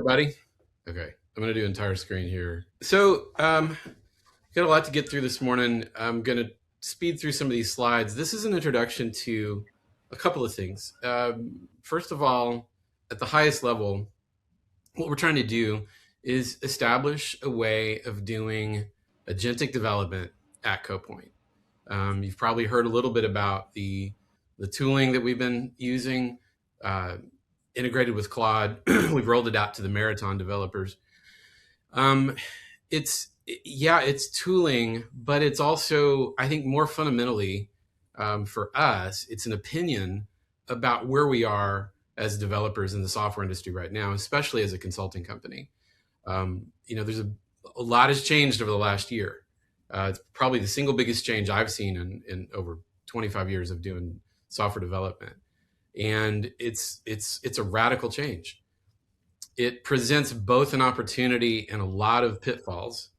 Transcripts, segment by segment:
everybody? Okay, I'm going to do entire screen here. So, got a lot to get through this morning. I'm going to speed through some of these slides. This is an introduction to a couple of things. First of all, at the highest level, what we're trying to do is establish a way of doing agentic development at CoPoint. You've probably heard a little bit about the tooling that we've been using, integrated with Claude. We've rolled it out to the Marathon developers. It's tooling, but it's also, I think, more fundamentally for us, it's an opinion about where we are as developers in the software industry right now, especially as a consulting company. There's a lot has changed over the last year. It's probably the single biggest change I've seen in over 25 years of doing software development, and it's a radical change. It presents both an opportunity and a lot of pitfalls,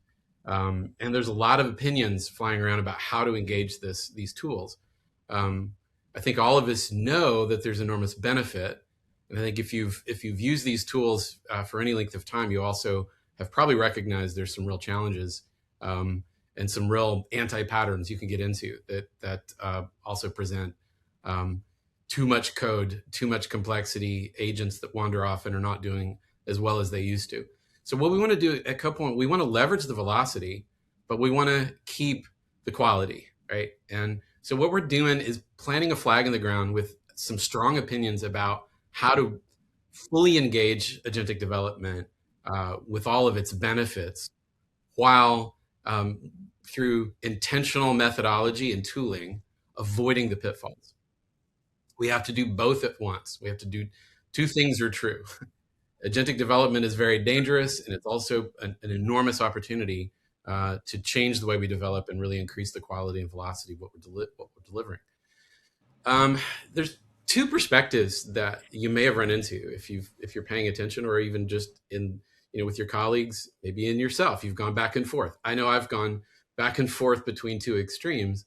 and there's a lot of opinions flying around about how to engage these tools. I think all of us know that there's enormous benefit, and I think if you've used these tools for any length of time, you also have probably recognized there's some real challenges and some real anti-patterns you can get into that also present too much code, too much complexity, agents that wander off and are not doing as well as they used to. So what we want to do at CoPoint, we want to leverage the velocity, but we want to keep the quality, right? And so what we're doing is planting a flag in the ground with some strong opinions about how to fully engage agentic development with all of its benefits, while through intentional methodology and tooling, avoiding the pitfalls. We have to do both at once. We have to do two things are true. Agentic development is very dangerous, and it's also an enormous opportunity to change the way we develop and really increase the quality and velocity of what we're delivering. There's two perspectives that you may have run into if you're paying attention, or even just in with your colleagues, maybe in yourself. You've gone back and forth. I know I've gone back and forth between two extremes.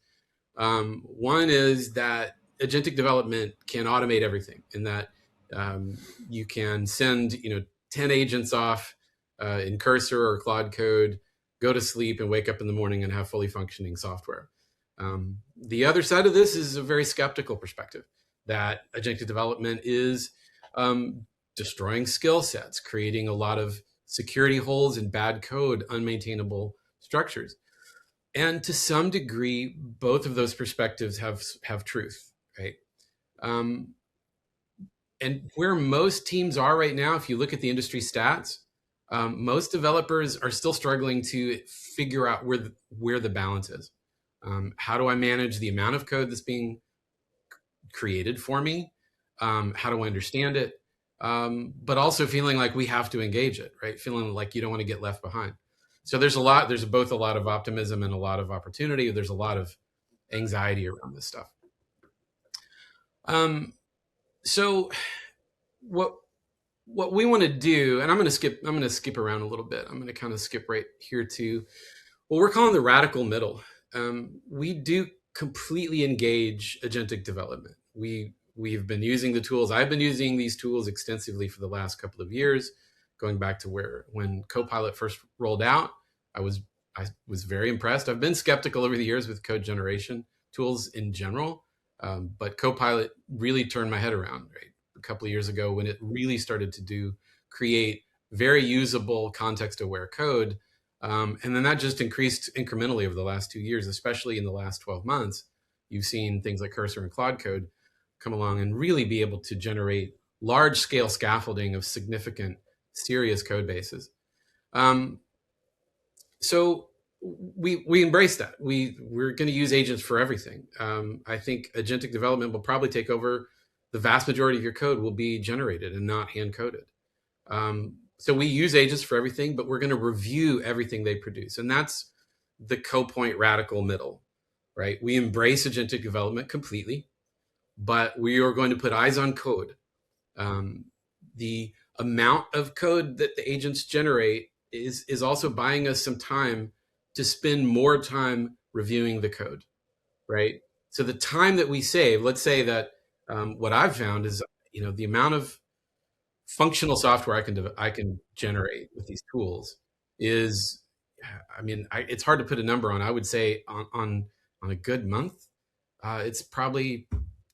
One is that agentic development can automate everything, and that you can send 10 agents off in Cursor or Claude Code, go to sleep and wake up in the morning and have fully functioning software. The other side of this is a very skeptical perspective, that agentic development is destroying skill sets, creating a lot of security holes in bad code, unmaintainable structures. And to some degree, both of those perspectives have truth, right? And where most teams are right now, if you look at the industry stats, most developers are still struggling to figure out where the balance is. How do I manage the amount of code that's being created for me? How do I understand it? But also feeling like we have to engage it, right? Feeling like you don't want to get left behind. So there's both a lot of optimism and a lot of opportunity. There's a lot of anxiety around this stuff. So what we want to do, and I'm going to skip around a little bit. I'm going to kind of skip right here to what we're calling the radical middle. We do completely engage agentic development. We've been using the tools. I've been using these tools extensively for the last couple of years, going back to when Copilot first rolled out. I was very impressed. I've been skeptical over the years with code generation tools in general, but Copilot really turned my head around, right? A couple of years ago, when it really started to create very usable context-aware code. And then that just increased incrementally over the last 2 years, especially in the last 12 months. You've seen things like Cursor and Claude Code come along and really be able to generate large-scale scaffolding of significant, serious code bases. So we embrace that. We're going to use agents for everything. I think agentic development will probably take over. The vast majority of your code will be generated and not hand-coded. So we use agents for everything, but we're going to review everything they produce. And that's the CoPoint radical middle, right? We embrace agentic development completely, but we are going to put eyes on code. The amount of code that the agents generate is also buying us some time to spend more time reviewing the code, right? So the time that we save, let's say that what I've found is, the amount of functional software I can generate with these tools is, I mean, it's hard to put a number on. I would say on a good month, it's probably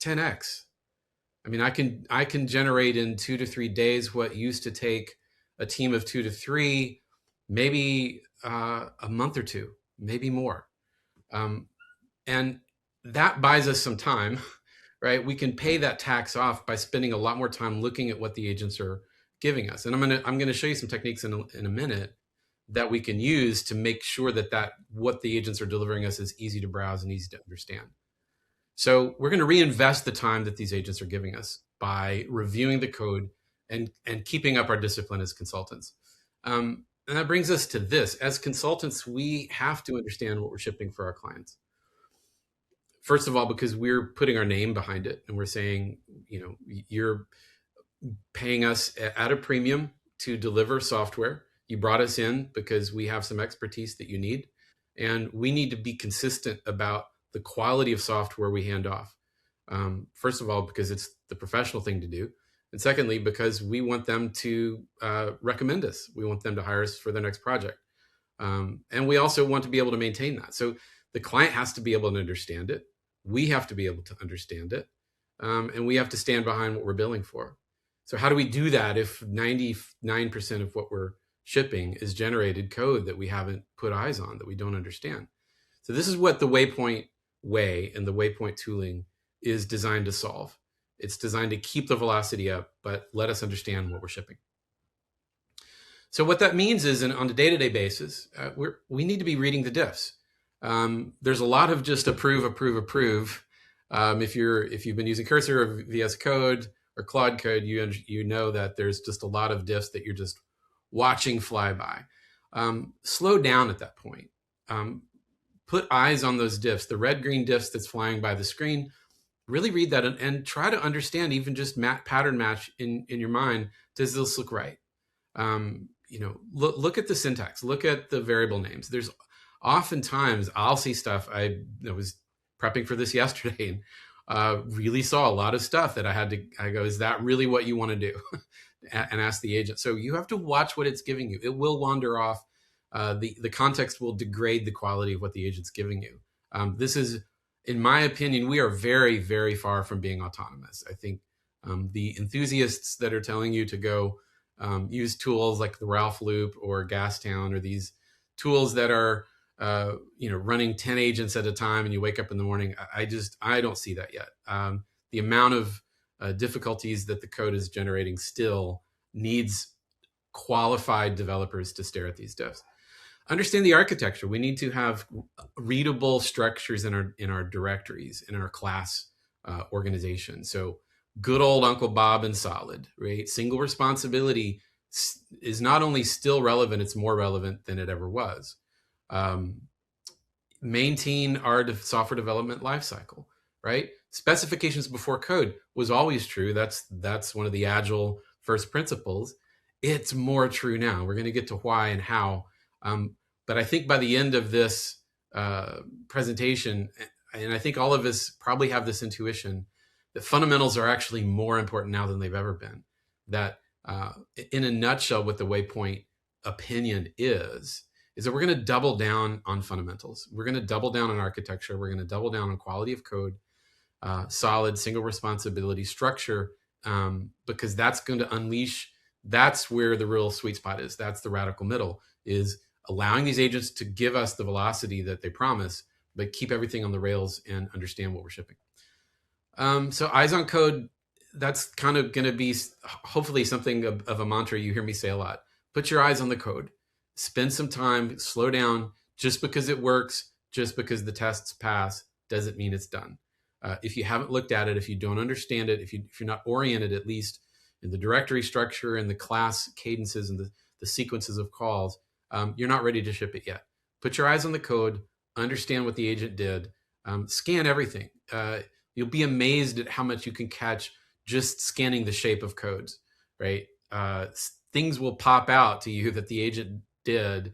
10x. I mean, I can generate in 2 to 3 days what used to take a team of 2 to 3, maybe a month or two, maybe more. Um, and that buys us some time, right? We can pay that tax off by spending a lot more time looking at what the agents are giving us. And I'm gonna show you some techniques in a minute that we can use to make sure that what the agents are delivering us is easy to browse and easy to understand. So we're going to reinvest the time that these agents are giving us by reviewing the code and keeping up our discipline as consultants. And that brings us to this. As consultants, we have to understand what we're shipping for our clients. First of all, because we're putting our name behind it and we're saying, you know, you're paying us at a premium to deliver software. You brought us in because we have some expertise that you need. And we need to be consistent about the quality of software we hand off. First of all, because it's the professional thing to do. And secondly, because we want them to recommend us. We want them to hire us for their next project. And we also want to be able to maintain that. So the client has to be able to understand it. We have to be able to understand it. And we have to stand behind what we're billing for. So how do we do that if 99% of what we're shipping is generated code that we haven't put eyes on, that we don't understand? So this is what the Waypoint way and the Waypoint tooling is designed to solve. It's designed to keep the velocity up, but let us understand what we're shipping. So what that means is, on a day-to-day basis, we need to be reading the diffs. There's a lot of just approve. If you've been using Cursor or VS Code or Claude Code, you know that there's just a lot of diffs that you're just watching fly by. Slow down at that point. Put eyes on those diffs, the red-green diffs that's flying by the screen. Really read that and try to understand, even just pattern match in your mind. Does this look right? Look at the syntax. Look at the variable names. There's oftentimes I'll see stuff. I was prepping for this yesterday and really saw a lot of stuff that I go, is that really what you want to do? And ask the agent. So you have to watch what it's giving you. It will wander off. The context will degrade the quality of what the agent's giving you. This is, in my opinion, we are very, very far from being autonomous. I think the enthusiasts that are telling you to go use tools like the Ralph Loop or Gastown, or these tools that are running 10 agents at a time and you wake up in the morning, I don't see that yet. The amount of difficulties that the code is generating still needs qualified developers to stare at these diffs. Understand the architecture. We need to have readable structures in our directories, in our class organization. So good old Uncle Bob and solid, right? Single responsibility is not only still relevant, it's more relevant than it ever was. Maintain our software development lifecycle, right? Specifications before code was always true. That's one of the agile first principles. It's more true now. We're going to get to why and how. But I think by the end of this presentation, and I think all of us probably have this intuition, that fundamentals are actually more important now than they've ever been. That in a nutshell, what the Waypoint opinion is that we're going to double down on fundamentals. We're going to double down on architecture. We're going to double down on quality of code, solid single responsibility structure, because that's going to unleash, that's where the real sweet spot is. That's the radical middle, is allowing these agents to give us the velocity that they promise, but keep everything on the rails and understand what we're shipping. So eyes on code, that's kind of going to be hopefully something of a mantra you hear me say a lot. Put your eyes on the code. Spend some time, slow down. Just because it works, just because the tests pass, doesn't mean it's done. If you haven't looked at it, if you don't understand it, if you're not oriented at least in the directory structure and the class cadences and the sequences of calls, you're not ready to ship it yet. Put your eyes on the code, understand what the agent did, scan everything. You'll be amazed at how much you can catch just scanning the shape of codes, right? Things will pop out to you that the agent did.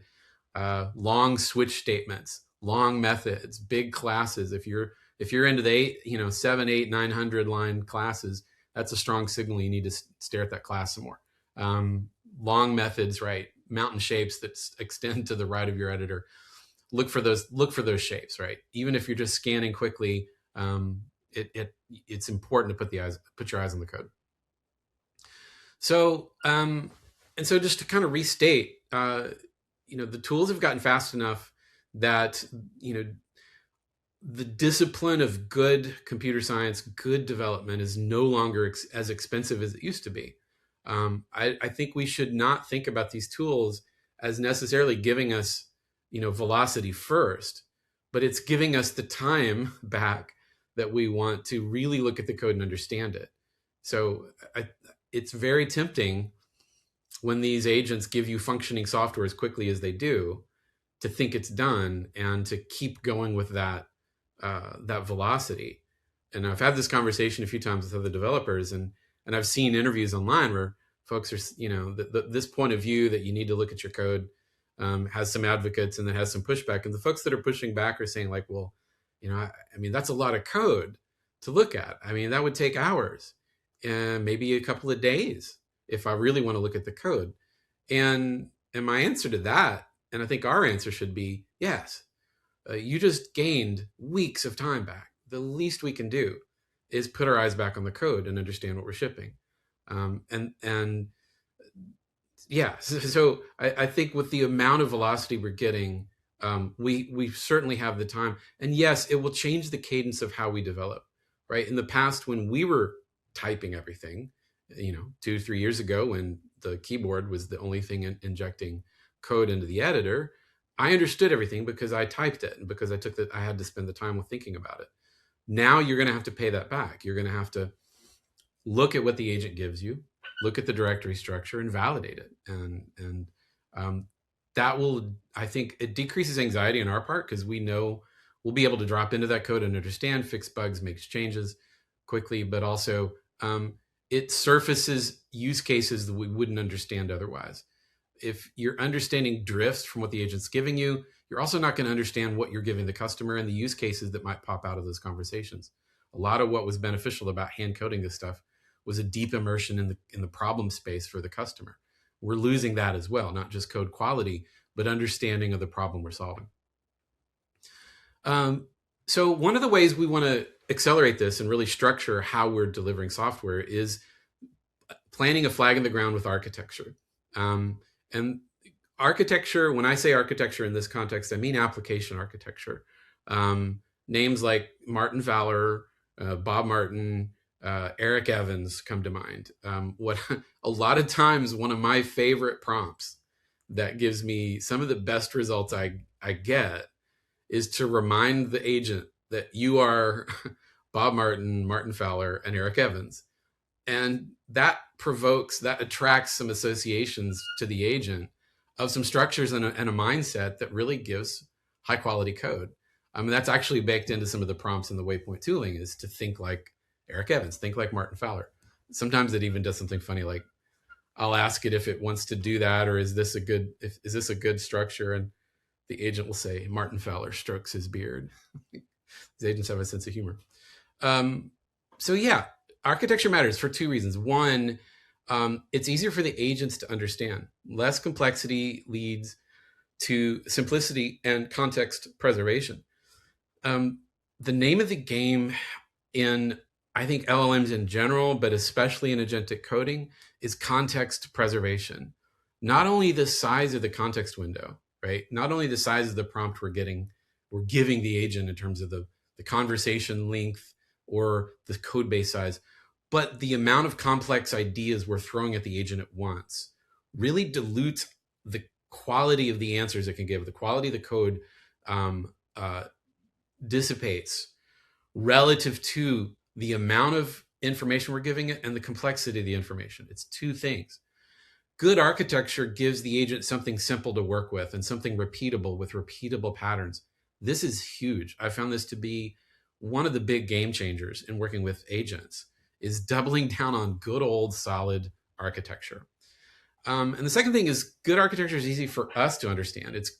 Long switch statements, long methods, big classes. If you're into the 7, 8, 900 line classes, that's a strong signal you need to stare at that class some more. um, long methods, right? Mountain shapes that extend to the right of your editor. Look for those. Look for those shapes, right? Even if you're just scanning quickly, it's important to put your eyes on the code. So and so just to kind of restate, the tools have gotten fast enough that the discipline of good computer science, good development is no longer as expensive as it used to be. I think we should not think about these tools as necessarily giving us, velocity first, but it's giving us the time back that we want to really look at the code and understand it. So it's very tempting when these agents give you functioning software as quickly as they do to think it's done and to keep going with that velocity. And I've had this conversation a few times with other developers, and I've seen interviews online where folks are, this point of view that you need to look at your code has some advocates and then has some pushback. And the folks that are pushing back are saying like, well, I mean, that's a lot of code to look at. I mean, that would take hours and maybe a couple of days if I really want to look at the code. And my answer to that, and I think our answer should be yes. You just gained weeks of time back. The least we can do is put our eyes back on the code and understand what we're shipping. And yeah, so I think with the amount of velocity we're getting, we certainly have the time. And yes, it will change the cadence of how we develop, right? In the past, when we were typing everything, 2-3 years ago, when the keyboard was the only thing injecting code into the editor, I understood everything because I typed it and because I had to spend the time with thinking about it. Now you're going to have to pay that back. You're going to have to look at what the agent gives you, look at the directory structure, and validate it. And that will, I think, it decreases anxiety on our part because we know we'll be able to drop into that code and understand, fix bugs, make changes quickly, but also it surfaces use cases that we wouldn't understand otherwise. If you're understanding drifts from what the agent's giving you, you're also not going to understand what you're giving the customer and the use cases that might pop out of those conversations. A lot of what was beneficial about hand coding this stuff was a deep immersion in the problem space for the customer. We're losing that as well, not just code quality, but understanding of the problem we're solving. So one of the ways we want to accelerate this and really structure how we're delivering software is planting a flag in the ground with architecture. And architecture, when I say architecture in this context, I mean application architecture. Names like Martin Fowler, Bob Martin, Eric Evans come to mind. What a lot of times, one of my favorite prompts that gives me some of the best results I get is to remind the agent that you are Bob Martin, Martin Fowler, and Eric Evans. And that attracts some associations to the agent of some structures and a mindset that really gives high quality code. I mean, that's actually baked into some of the prompts in the Waypoint tooling, is to think like Eric Evans, think like Martin Fowler. Sometimes it even does something funny, like I'll ask it if it wants to do that, or is this a good structure? And the agent will say, Martin Fowler strokes his beard. These agents have a sense of humor. So yeah, architecture matters for two reasons. One, it's easier for the agents to understand. Less complexity leads to simplicity and context preservation. The name of the game in, I think, LLMs in general, but especially in agentic coding, is context preservation. Not only the size of the context window, right? Not only the size of the prompt we're giving the agent in terms of the conversation length or the code base size, but the amount of complex ideas we're throwing at the agent at once really dilutes the quality of the answers it can give. The quality of the code dissipates relative to the amount of information we're giving it and the complexity of the information. It's two things. Good architecture gives the agent something simple to work with and something repeatable with repeatable patterns. This is huge. I found this to be one of the big game changers in working with agents, is doubling down on good old solid architecture. And the second thing is, good architecture is easy for us to understand. It's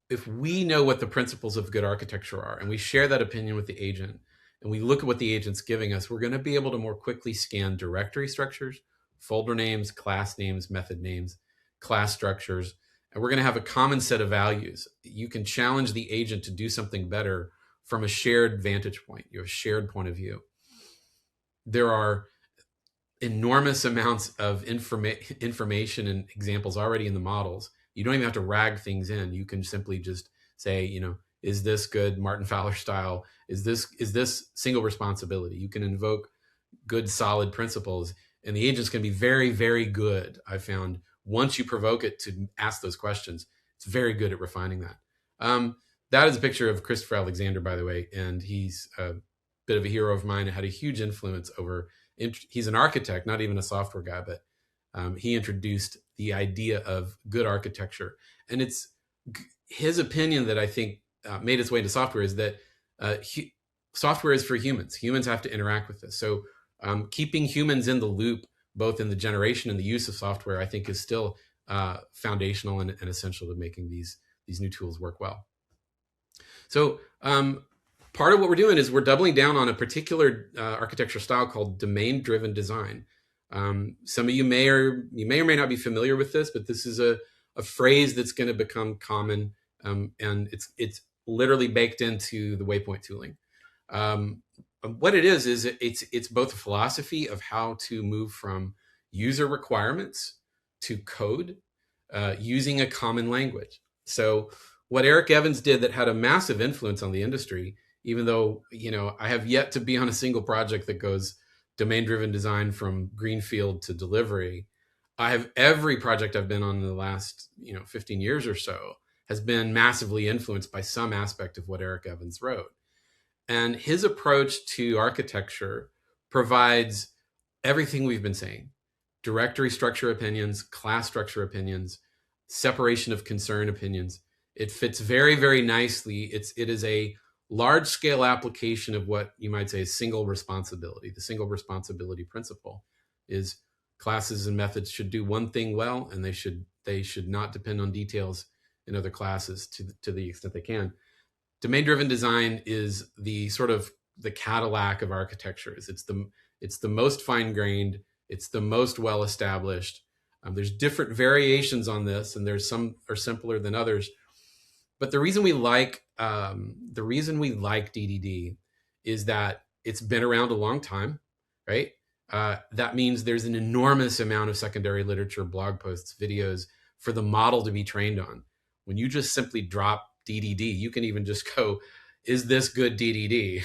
if we know what the principles of good architecture are and we share that opinion with the agent and we look at what the agent's giving us, we're going to be able to more quickly scan directory structures, folder names, class names, method names, class structures, and we're going to have a common set of values. You can challenge the agent to do something better from a shared vantage point. You have a shared point of view. There are enormous amounts of information and examples already in the models. You don't even have to rag things in. You can simply just say, is this good Martin Fowler style? Is this single responsibility? You can invoke good solid principles, and the agent's going to be very, very good. I found once you provoke it to ask those questions, it's very good at refining that. That is a picture of Christopher Alexander, by the way, and he's a bit of a hero of mine. It had a huge influence over. He's an architect, not even a software guy, but he introduced the idea of good architecture, and it's his opinion that I think made its way into software is that software is for humans. Humans have to interact with this. So keeping humans in the loop, both in the generation and the use of software, I think is still foundational and essential to making these new tools work well. So part of what we're doing is we're doubling down on a particular architecture style called domain-driven design. Some of you may or may not be familiar with this, but this is a phrase that's going to become common, and it's literally baked into the Waypoint tooling. What it is it's both a philosophy of how to move from user requirements to code using a common language. So what Eric Evans did that had a massive influence on the industry, even though I have yet to be on a single project that goes domain-driven design from greenfield to delivery. I have every project I've been on in the last 15 years or so has been massively influenced by some aspect of what Eric Evans wrote. And his approach to architecture provides everything we've been saying: directory structure opinions, class structure opinions, separation of concern opinions. It fits very, very nicely. It is a large scale application of what you might say is single responsibility. The single responsibility principle is classes and methods should do one thing well, and they should not depend on details in other classes to the extent they can. Domain-driven design is the sort of the Cadillac of architectures. It's the most fine-grained. It's the most well-established. There's different variations on this, and there's some are simpler than others. But the reason we like DDD is that it's been around a long time, right? That means there's an enormous amount of secondary literature, blog posts, videos for the model to be trained on. When you just simply drop DDD, you can even just go, is this good DDD?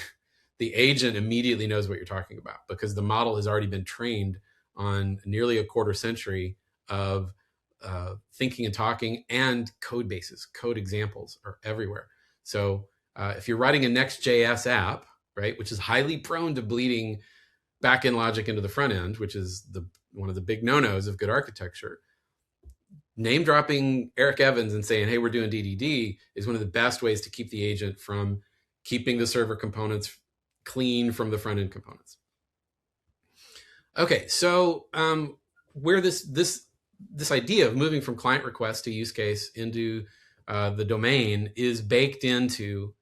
The agent immediately knows what you're talking about because the model has already been trained on nearly a quarter century of thinking and talking, and code bases, code examples are everywhere. So if you're writing a Next.js app, right, which is highly prone to bleeding back-end logic into the front end, which is one of the big no-nos of good architecture, name dropping Eric Evans and saying, hey, we're doing DDD is one of the best ways to keep the agent from keeping the server components clean from the front end components. Okay, so where this idea of moving from client request to use case into the domain is baked into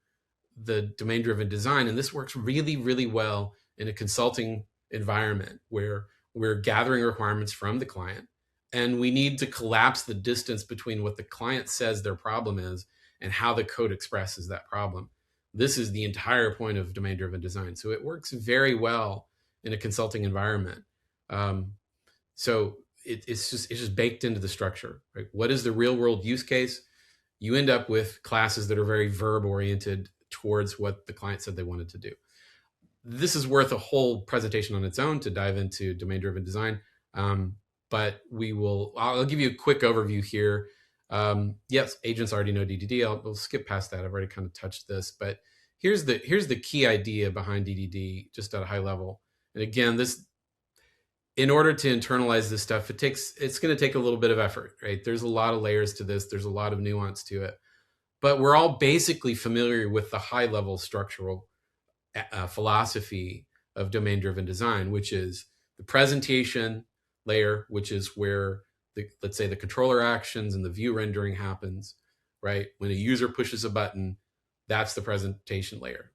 the domain-driven design, and this works really, really well in a consulting environment where we're gathering requirements from the client, and we need to collapse the distance between what the client says their problem is and how the code expresses that problem. This is the entire point of domain-driven design. So it works very well in a consulting environment. So it's just baked into the structure, right? What is the real world use case? You end up with classes that are very verb oriented towards what the client said they wanted to do. This is worth a whole presentation on its own to dive into domain-driven design. But I'll give you a quick overview here. Yes, agents already know DDD. We'll skip past that. I've already kind of touched this, but here's the key idea behind DDD, just at a high level. And again, in order to internalize this stuff, it's going to take a little bit of effort, right? There's a lot of layers to this. There's a lot of nuance to it, but we're all basically familiar with the high level structural philosophy of domain-driven design, which is the presentation layer, which is where let's say the controller actions and the view rendering happens, right? When a user pushes a button, that's the presentation layer.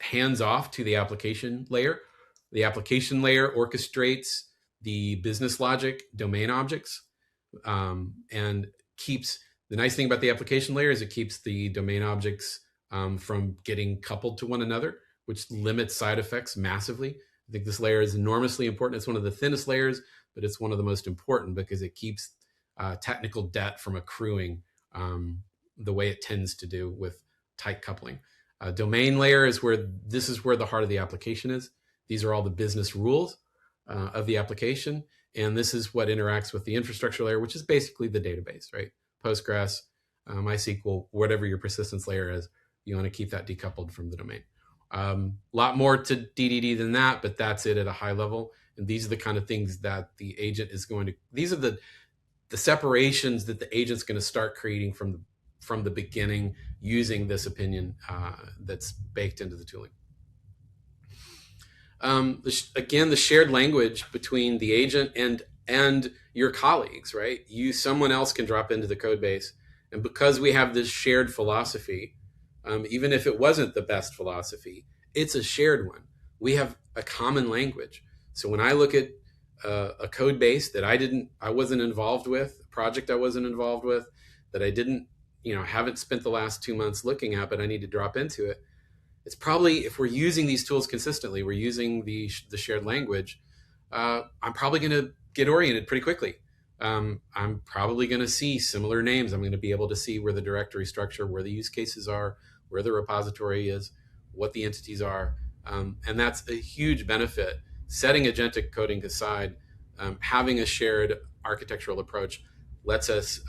Hands off to the application layer. The application layer orchestrates the business logic domain objects, and keeps the nice thing about the application layer is it keeps the domain objects from getting coupled to one another, which limits side effects massively. I think this layer is enormously important. It's one of the thinnest layers, but it's one of the most important because it keeps technical debt from accruing the way it tends to do with tight coupling. Domain layer is where the heart of the application is. These are all the business rules of the application. And this is what interacts with the infrastructure layer, which is basically the database, right? Postgres, MySQL, whatever your persistence layer is, you want to keep that decoupled from the domain. A lot more to DDD than that, but that's it at a high level. And these are the kind of things that the agent is going to, these are the separations that the agent's going to start creating from the beginning using this opinion that's baked into the tooling. Again, the shared language between the agent and your colleagues, right? Someone else can drop into the code base. And because we have this shared philosophy, even if it wasn't the best philosophy, it's a shared one. We have a common language. So when I look at a code base that I wasn't involved with, a project I wasn't involved with, that I haven't spent the last 2 months looking at, but I need to drop into it. It's probably, if we're using these tools consistently, we're using the shared language, I'm probably going to get oriented pretty quickly. I'm probably going to see similar names. I'm going to be able to see where the directory structure, where the use cases are, where the repository is, what the entities are. And that's a huge benefit. Setting agentic coding aside, having a shared architectural approach lets us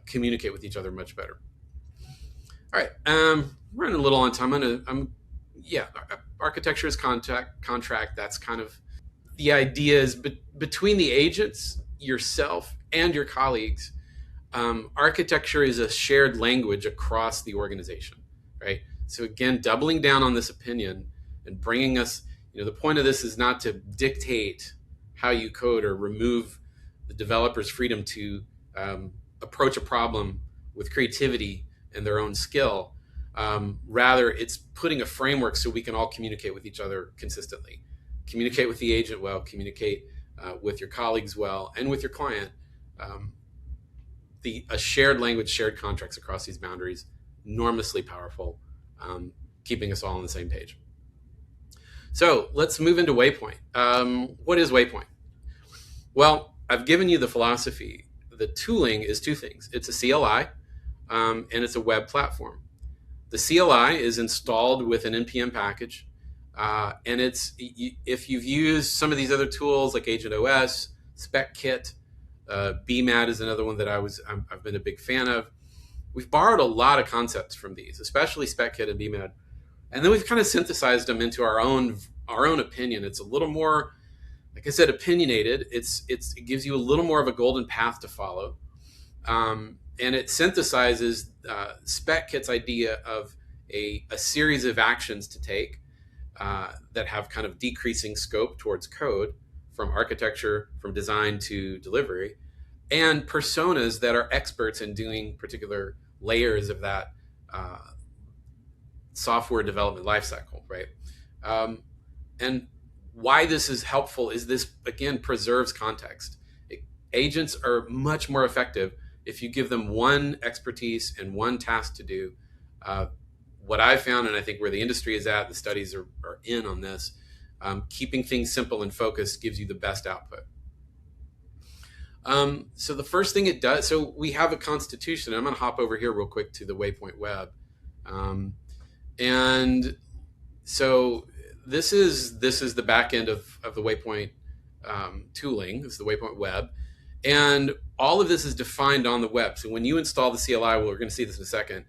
communicate with each other much better. All right, running a little on time. Architecture is contract. That's kind of the idea is between the agents, yourself, and your colleagues. Architecture is a shared language across the organization, right? So again, doubling down on this opinion and bringing us, the point of this is not to dictate how you code or remove the developer's freedom to approach a problem with creativity and their own skill. Rather, it's putting a framework so we can all communicate with each other consistently. Communicate with the agent well, communicate with your colleagues well, and with your client. A shared language, shared contracts across these boundaries, enormously powerful, keeping us all on the same page. So let's move into Waypoint. What is Waypoint? Well, I've given you the philosophy. The tooling is two things. It's a CLI, and it's a web platform. The CLI is installed with an NPM package, and if you've used some of these other tools like Agent OS, SpecKit, BMAT is another one that I've been a big fan of. We've borrowed a lot of concepts from these, especially SpecKit and BMAT, and then we've kind of synthesized them into our own opinion. It's a little more, like I said, opinionated. It gives you a little more of a golden path to follow. And it synthesizes SpecKit's idea of a series of actions to take that have kind of decreasing scope towards code, from architecture, from design to delivery, and personas that are experts in doing particular layers of that software development lifecycle, right? And why this is helpful is this, again, preserves context. Agents are much more effective if you give them one expertise and one task to do. What I've found, and I think where the industry is at, the studies are in on this, keeping things simple and focused gives you the best output. So the first thing it does, so we have a constitution. I'm going to hop over here real quick to the Waypoint web. And so this is the back end of the Waypoint tooling. This is the Waypoint web. And all of this is defined on the web. So when you install the CLI, well, we're going to see this in a second,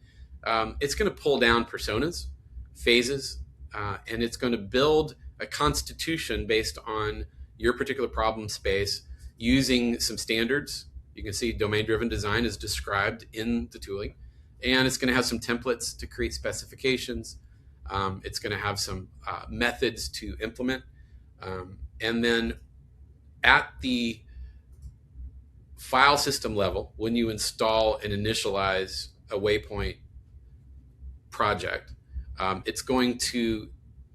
it's going to pull down personas, phases, and it's going to build a constitution based on your particular problem space using some standards. You can see domain-driven design is described in the tooling. And it's going to have some templates to create specifications. It's going to have some methods to implement. And then at the file system level, when you install and initialize a Waypoint project, it's going to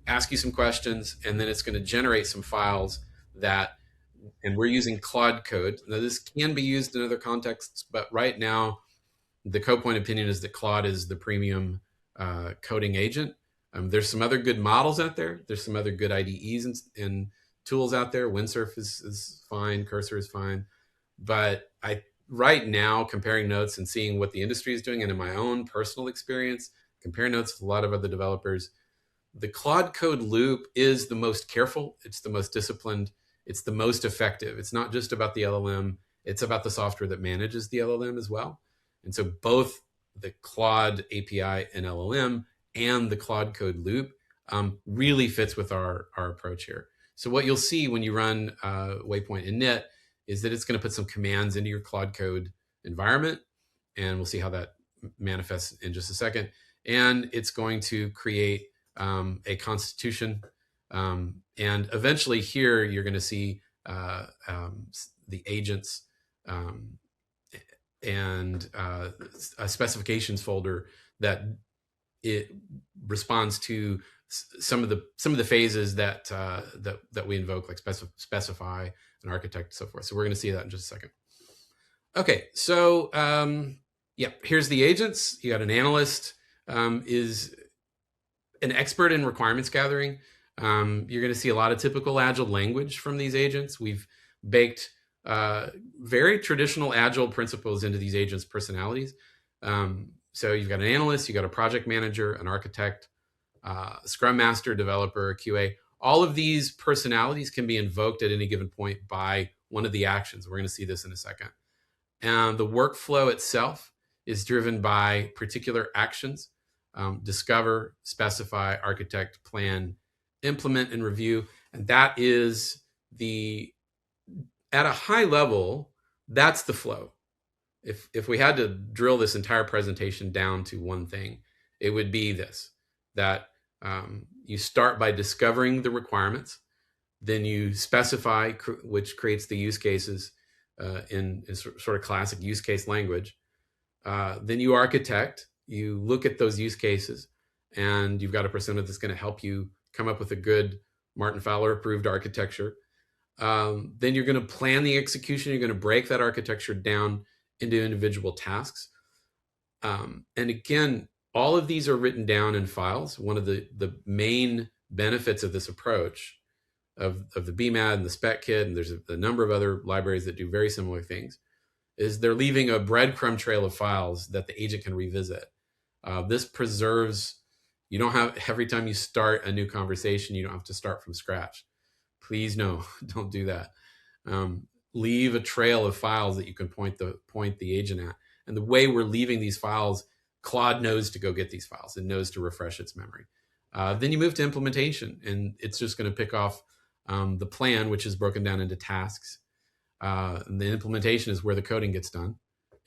ask you some questions, and then it's going to generate some files that and we're using Claude Code. Now, this can be used in other contexts, but right now, the CodePoint opinion is that Claude is the premium coding agent. There's some other good models out there. There's some other good IDEs and tools out there. Windsurf is fine. Cursor is fine. But right now, comparing notes and seeing what the industry is doing, and in my own personal experience, comparing notes with a lot of other developers, the Claude Code loop is the most careful. It's the most disciplined. It's the most effective. It's not just about the LLM. It's about the software that manages the LLM as well. And so both the Claude API and LLM and the Claude Code loop really fits with our approach here. So what you'll see when you run Waypoint init is that it's going to put some commands into your Claude Code environment, and we'll see how that manifests in just a second. And it's going to create a constitution, and eventually here you're going to see the agents and a specifications folder that it responds to some of the phases that that we invoke, like specify, an architect, and so forth. So we're going to see that in just a second. Okay, so yeah, here's the agents. You got an analyst, is an expert in requirements gathering. You're going to see a lot of typical Agile language from these agents. We've baked very traditional Agile principles into these agents' personalities. So you've got an analyst, you've got a project manager, an architect, Scrum Master, developer, QA. All of these personalities can be invoked at any given point by one of the actions. We're going to see this in a second. And the workflow itself is driven by particular actions: discover, specify, architect, plan, implement, and review. And that is at a high level, that's the flow. If we had to drill this entire presentation down to one thing, it would be this: that you start by discovering the requirements, then you specify, which creates the use cases in sort of classic use case language. Then you architect, you look at those use cases, and you've got a persona that's going to help you come up with a good Martin Fowler approved architecture. Then you're going to plan the execution. You're going to break that architecture down into individual tasks. And again, all of these are written down in files. One of the main benefits of this approach of the BMAD and the spec kit, and there's a number of other libraries that do very similar things, is they're leaving a breadcrumb trail of files that the agent can revisit. This preserves, you don't have, every time you start a new conversation, you don't have to start from scratch. Please no, don't do that. Leave a trail of files that you can point the agent at. And the way we're leaving these files, Claude knows to go get these files. It knows to refresh its memory. Then you move to implementation, and it's just going to pick off the plan, which is broken down into tasks. And the implementation is where the coding gets done.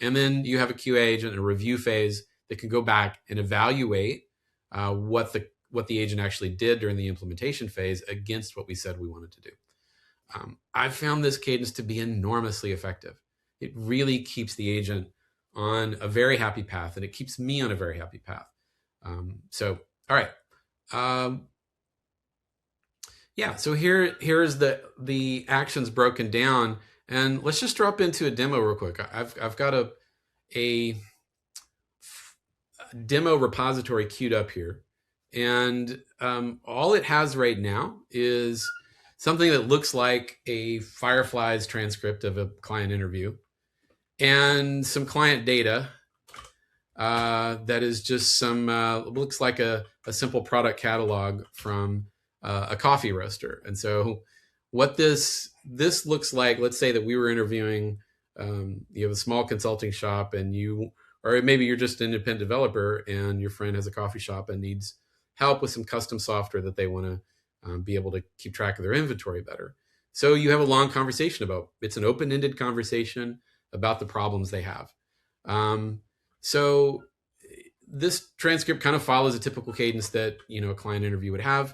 And then you have a QA agent and a review phase that can go back and evaluate what the agent actually did during the implementation phase against what we said we wanted to do. I've found this cadence to be enormously effective. It really keeps the agent on a very happy path, and it keeps me on a very happy path. So, all right. Yeah, so here's the actions broken down, and let's just drop into a demo real quick. I've got a demo repository queued up here, and all it has right now is something that looks like a Fireflies transcript of a client interview and some client data that is just some looks like a simple product catalog from a coffee roaster. And so what this looks like, let's say that we were interviewing, you have a small consulting shop, and or maybe you're just an independent developer and your friend has a coffee shop and needs help with some custom software that they want to be able to keep track of their inventory better. So you have a long conversation it's an open-ended conversation about the problems they have. So this transcript kind of follows a typical cadence that, a client interview would have.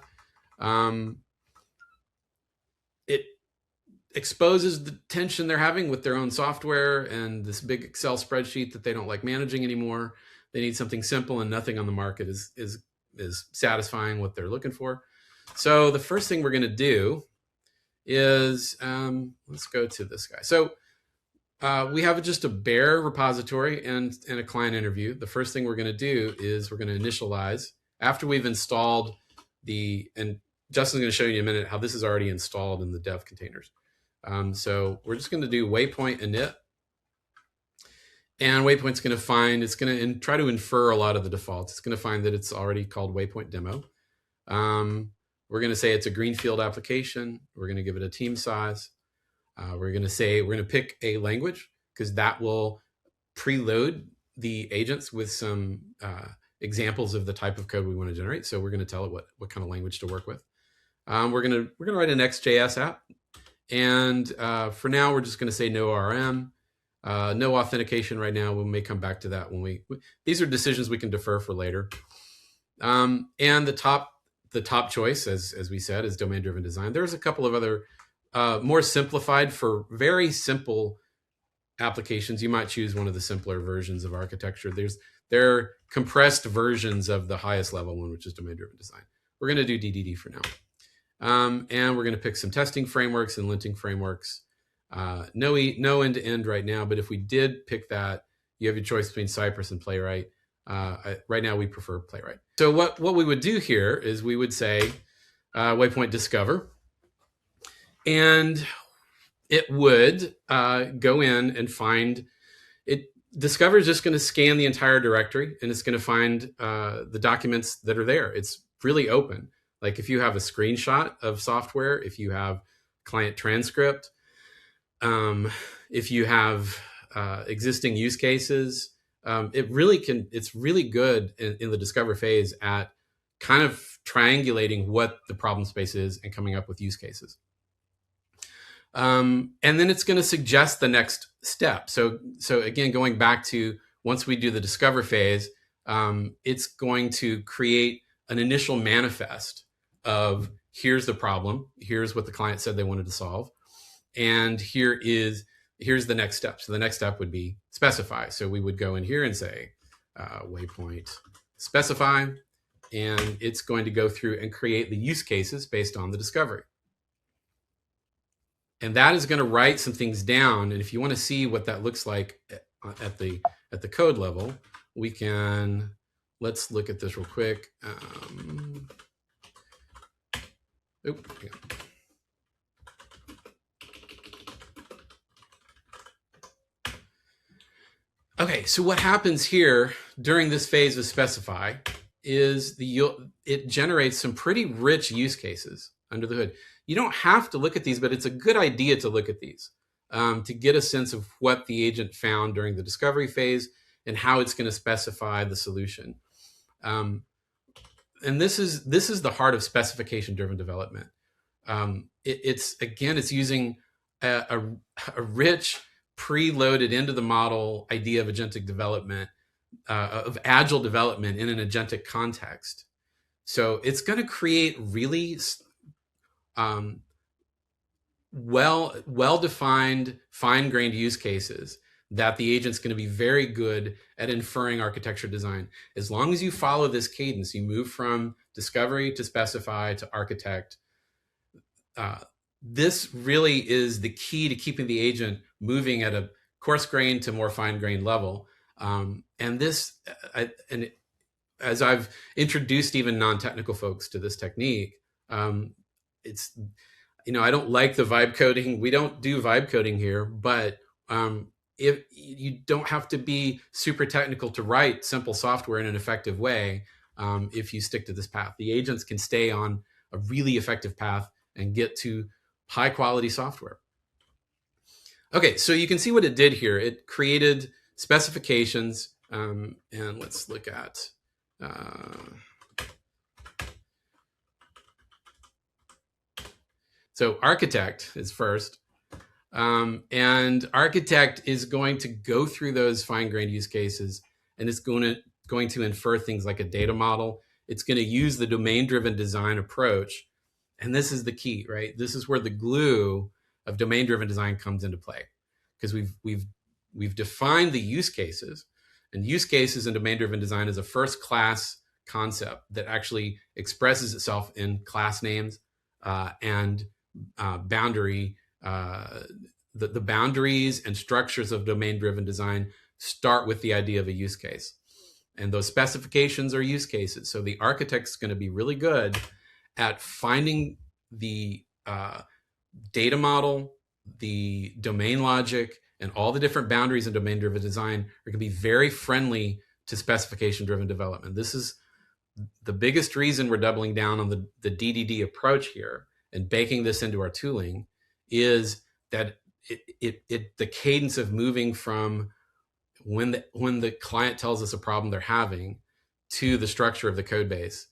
It exposes the tension they're having with their own software and this big Excel spreadsheet that they don't like managing anymore. They need something simple, and nothing on the market is satisfying what they're looking for. So the first thing we're going to do is, let's go to this guy. So we have just a bare repository and a client interview. The first thing we're going to do is we're going to initialize after we've installed and Justin's going to show you in a minute how this is already installed in the dev containers. So we're just going to do waypoint init. And Waypoint's going to find, it's going to try to infer a lot of the defaults. It's going to find that it's already called Waypoint Demo. We're going to say it's a greenfield application. We're going to give it a team size. We're going to pick a language because that will preload the agents with some examples of the type of code we want to generate. So we're going to tell it what kind of language to work with. We're going to write an XJS app. And for now, we're just going to say no RM. No authentication right now. We may come back to that when these are decisions we can defer for later. And the top choice, as we said, is domain-driven design. There's a couple of other more simplified for very simple applications. You might choose one of the simpler versions of architecture. There are compressed versions of the highest level one, which is domain-driven design. We're going to do DDD for now. And we're going to pick some testing frameworks and linting frameworks. No end-to-end right now, but if we did pick that, you have your choice between Cypress and Playwright. Right now, we prefer Playwright. So what we would do here is we would say Waypoint Discover, and it would go in and find it. Discover is just going to scan the entire directory, and it's going to find the documents that are there. It's really open. Like if you have a screenshot of software, if you have client transcript, if you have existing use cases, it's really good in the discover phase at kind of triangulating what the problem space is and coming up with use cases. And then it's going to suggest the next step. So again, going back to once we do the discover phase, it's going to create an initial manifest of here's the problem, here's what the client said they wanted to solve, and here's the next step. So the next step would be specify. So we would go in here and say waypoint specify, and it's going to go through and create the use cases based on the discovery. And that is going to write some things down. And if you want to see what that looks like at the code level, let's look at this real quick. Yeah. Okay, so what happens here during this phase of specify is it generates some pretty rich use cases under the hood. You don't have to look at these, but it's a good idea to look at these to get a sense of what the agent found during the discovery phase and how it's going to specify the solution. And this is the heart of specification-driven development. It's using a rich preloaded into the model idea of agentic development, of agile development in an agentic context. So it's going to create really well-defined, fine-grained use cases that the agent's going to be very good at inferring architecture design. As long as you follow this cadence, you move from discovery to specify to architect. This really is the key to keeping the agent moving at a coarse-grained to more fine-grained level. As I've introduced even non-technical folks to this technique, it's, I don't like the vibe coding. We don't do vibe coding here, but if you don't have to be super technical to write simple software in an effective way, if you stick to this path, the agents can stay on a really effective path and get to high quality software. Okay, so you can see what it did here. It created specifications, and let's look at so architect is first. And architect is going to go through those fine-grained use cases, and it's going to infer things like a data model. It's going to use the domain-driven design approach. And this is the key, right? This is where the glue of domain-driven design comes into play, because we've defined the use cases, and use cases in domain-driven design is a first-class concept that actually expresses itself in class names and boundary, the boundaries and structures of domain-driven design start with the idea of a use case. And those specifications are use cases. So the architect's going to be really good at finding the data model, the domain logic, and all the different boundaries in domain-driven design are going to be very friendly to specification-driven development. This is the biggest reason we're doubling down on the DDD approach here and baking this into our tooling is that the cadence of moving from when the client tells us a problem they're having to the structure of the code base,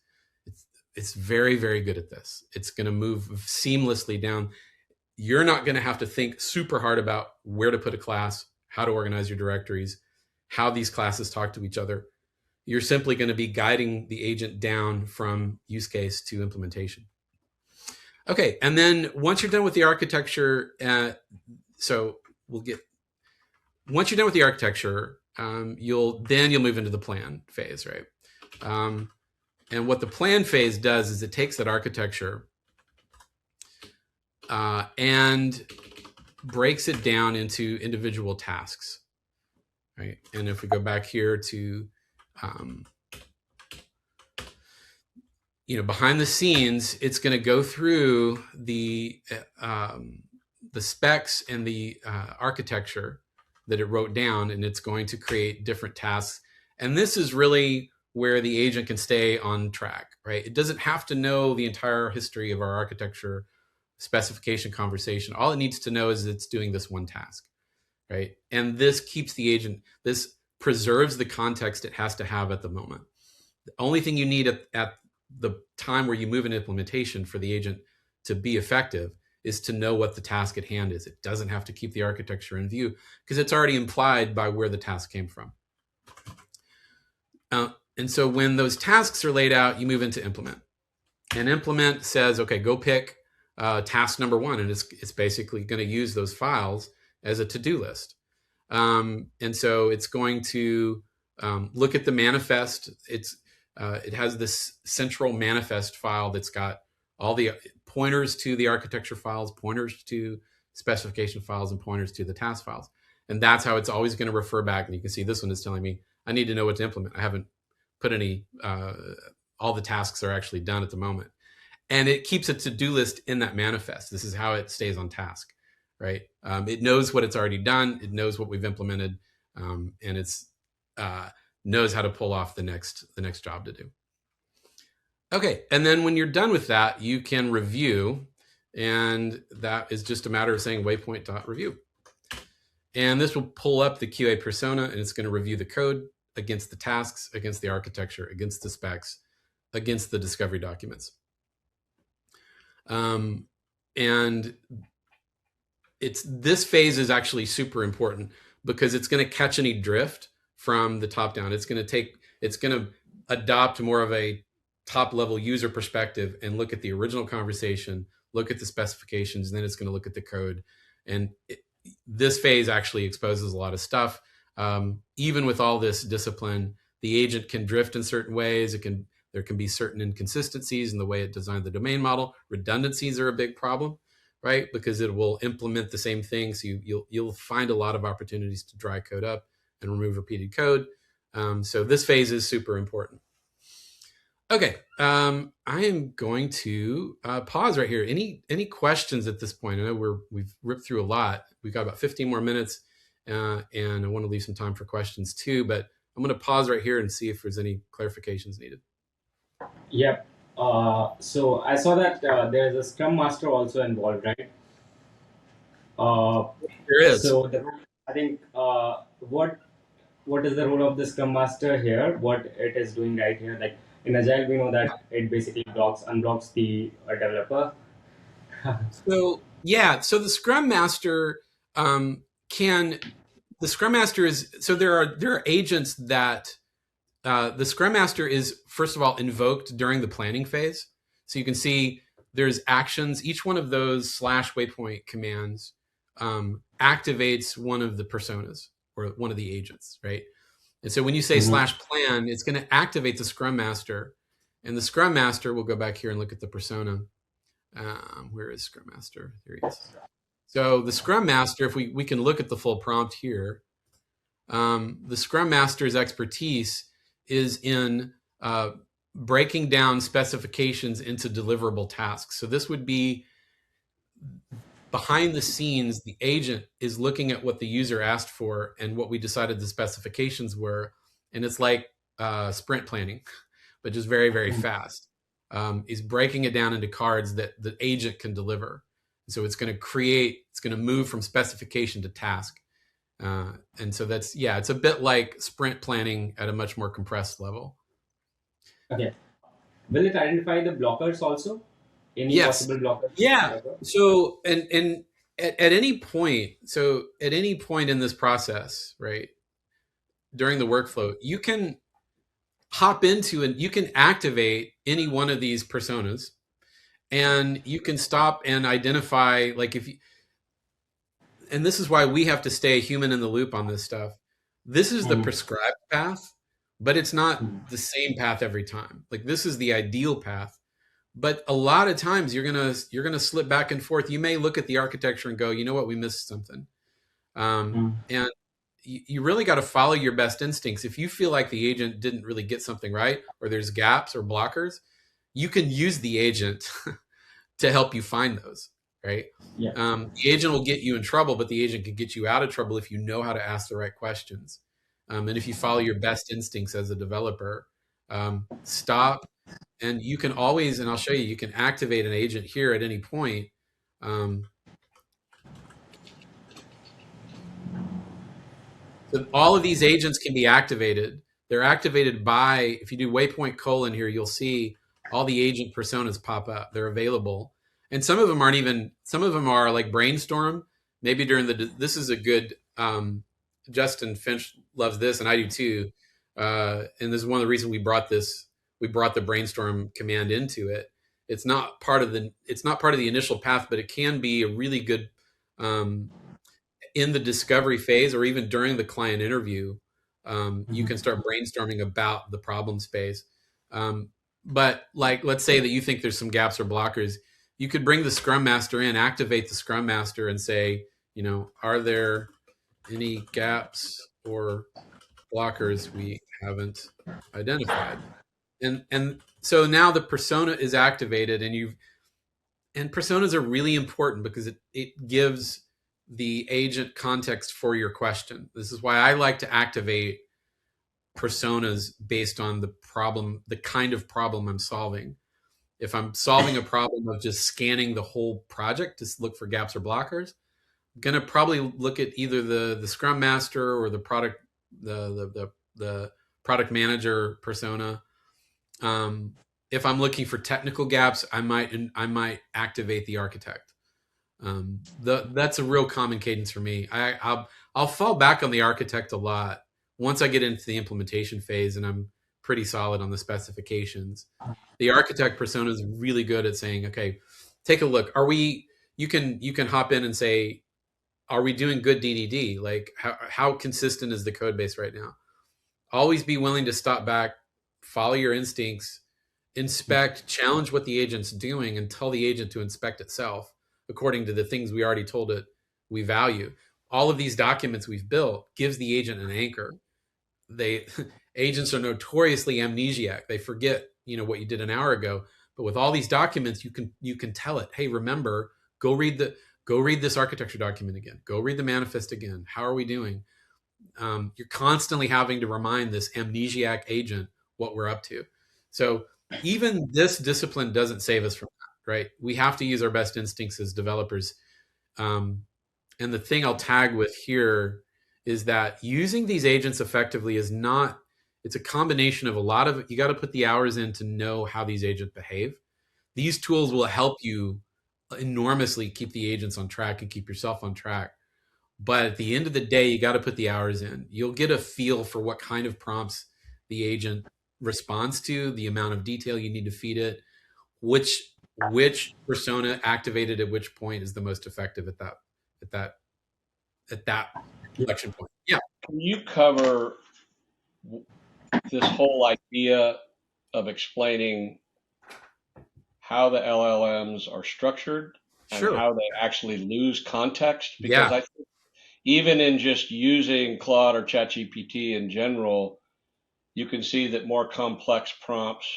it's very, very good at this. It's going to move seamlessly down. You're not going to have to think super hard about where to put a class, how to organize your directories, how these classes talk to each other. You're simply going to be guiding the agent down from use case to implementation. Okay, and then once you're done with the architecture, once you're done with the architecture, you'll move into the plan phase, right? And what the plan phase does is it takes that architecture and breaks it down into individual tasks, right? And if we go back here to, behind the scenes, it's going to go through the specs and the architecture that it wrote down, and it's going to create different tasks. And this is really where the agent can stay on track, right? It doesn't have to know the entire history of our architecture specification conversation. All it needs to know is it's doing this one task, right? And this keeps the agent, this preserves the context it has to have at the moment. The only thing you need at the time where you move an implementation for the agent to be effective is to know what the task at hand is. It doesn't have to keep the architecture in view because it's already implied by where the task came from. And so when those tasks are laid out, you move into implement. And implement says, okay, go pick task number one. And it's basically going to use those files as a to-do list. And so it's going to look at the manifest. It has this central manifest file that's got all the pointers to the architecture files, pointers to specification files, and pointers to the task files. And that's how it's always going to refer back. And you can see this one is telling me I need to know what to implement. I haven't put any, all the tasks are actually done at the moment. And it keeps a to-do list in that manifest. This is how it stays on task, right? It knows what it's already done. It knows what we've implemented, and it's knows how to pull off the next job to do. Okay, and then when you're done with that, you can review, and that is just a matter of saying waypoint.review. And this will pull up the QA persona, and it's going to review the code against the tasks, against the architecture, against the specs, against the discovery documents. And this phase is actually super important because it's going to catch any drift from the top down. It's going to adopt more of a top level user perspective and look at the original conversation, look at the specifications, and then it's going to look at the code. And this phase actually exposes a lot of stuff. Even with all this discipline, the agent can drift in certain ways. There can be certain inconsistencies in the way it designed the domain model. Redundancies are a big problem, right? Because it will implement the same thing. So you'll find a lot of opportunities to dry code up and remove repeated code. So this phase is super important. Okay, I am going to pause right here. Any questions at this point? I know we've ripped through a lot. We've got about 15 more minutes, and I want to leave some time for questions too. But I'm going to pause right here and see if there's any clarifications needed. Yep. So I saw that there's a Scrum Master also involved, right? There is. So I think what is the role of the Scrum Master here? What it is doing right here? Like in Agile, we know that it basically unblocks the developer. So the Scrum Master there are agents that the Scrum Master is, first of all, invoked during the planning phase. So you can see there's actions. Each one of those /waypoint commands activates one of the personas or one of the agents, right? And so when you say /plan, it's going to activate the Scrum Master, and the Scrum Master will go back here and look at the persona. Where is Scrum Master? There he is. So the Scrum Master, if we can look at the full prompt here, the Scrum Master's expertise is in breaking down specifications into deliverable tasks. So this would be behind the scenes, the agent is looking at what the user asked for and what we decided the specifications were. And it's like sprint planning, but just very, very fast. Is breaking it down into cards that the agent can deliver. So it's going to move from specification to task. And so it's a bit like sprint planning at a much more compressed level. Okay. Will it identify the blockers also? Any Yes. possible blockers? Yeah. So, and at any point, in this process, right, during the workflow, you can hop into and you can activate any one of these personas, and you can stop and identify, like, if you, and this is why we have to stay human in the loop on this stuff. This is the Mhm. prescribed path, but it's not Mhm. the same path every time. Like, this is the ideal path, but a lot of times you're gonna slip back and forth. You may look at the architecture and go, you know what, we missed something, Mhm. and you really got to follow your best instincts. If you feel like the agent didn't really get something right, or there's gaps or blockers, you can use the agent to help you find those, right? Yeah. The agent will get you in trouble, but the agent can get you out of trouble if you know how to ask the right questions. And if you follow your best instincts as a developer, stop. And you can always, and I'll show you, you can activate an agent here at any point. Um, so all of these agents can be activated. They're activated by, if you do Waypoint colon here, you'll see all the agent personas pop up. They're available. And some of them aren't even, some of them are like brainstorm. Maybe during this is a good, Justin Finch loves this, and I do too. And this is one of the reasons we brought the brainstorm command into it. It's not part of the initial path, but it can be a really good, in the discovery phase or even during the client interview. You can Mhm. start brainstorming about the problem space. Um, but, like, let's say that you think there's some gaps or blockers, you could bring the Scrum Master in, activate the Scrum Master, and say, are there any gaps or blockers we haven't identified? And so now the persona is activated, and personas are really important because it gives the agent context for your question. This is why I like to activate personas based on the kind of problem I'm solving. If I'm solving a problem of just scanning the whole project to look for gaps or blockers, I'm gonna probably look at either the Scrum Master or the product manager persona. Um, if I'm looking for technical gaps, I might activate the architect. That's a real common cadence for me. I'll fall back on the architect a lot once I get into the implementation phase and I'm pretty solid on the specifications. The architect persona is really good at saying, okay, take a look. You can hop in and say, are we doing good DDD? Like, how consistent is the code base right now? Always be willing to stop back, follow your instincts, inspect, challenge what the agent's doing, and tell the agent to inspect itself according to the things we already told it we value. All of these documents we've built gives the agent an anchor. They Agents are notoriously amnesiac. They forget, what you did an hour ago. But with all these documents, you can tell it, hey, remember, go read the go read this architecture document again. Go read the manifest again. How are we doing? You're constantly having to remind this amnesiac agent what we're up to. So even this discipline doesn't save us from that, right? We have to use our best instincts as developers. Um, and the thing I'll tag with here is that using these agents effectively is not, it's a combination of a lot of, you got to put the hours in to know how these agents behave. These tools will help you enormously keep the agents on track and keep yourself on track. But at the end of the day, you got to put the hours in. You'll get a feel for what kind of prompts the agent responds to, the amount of detail you need to feed it, which persona activated at which point is the most effective at that at that inflection point. Yeah. Can you cover this whole idea of explaining how the LLMs are structured and Sure. how they actually lose context. Because Yeah. I think even in just using Claude or ChatGPT in general, you can see that more complex prompts,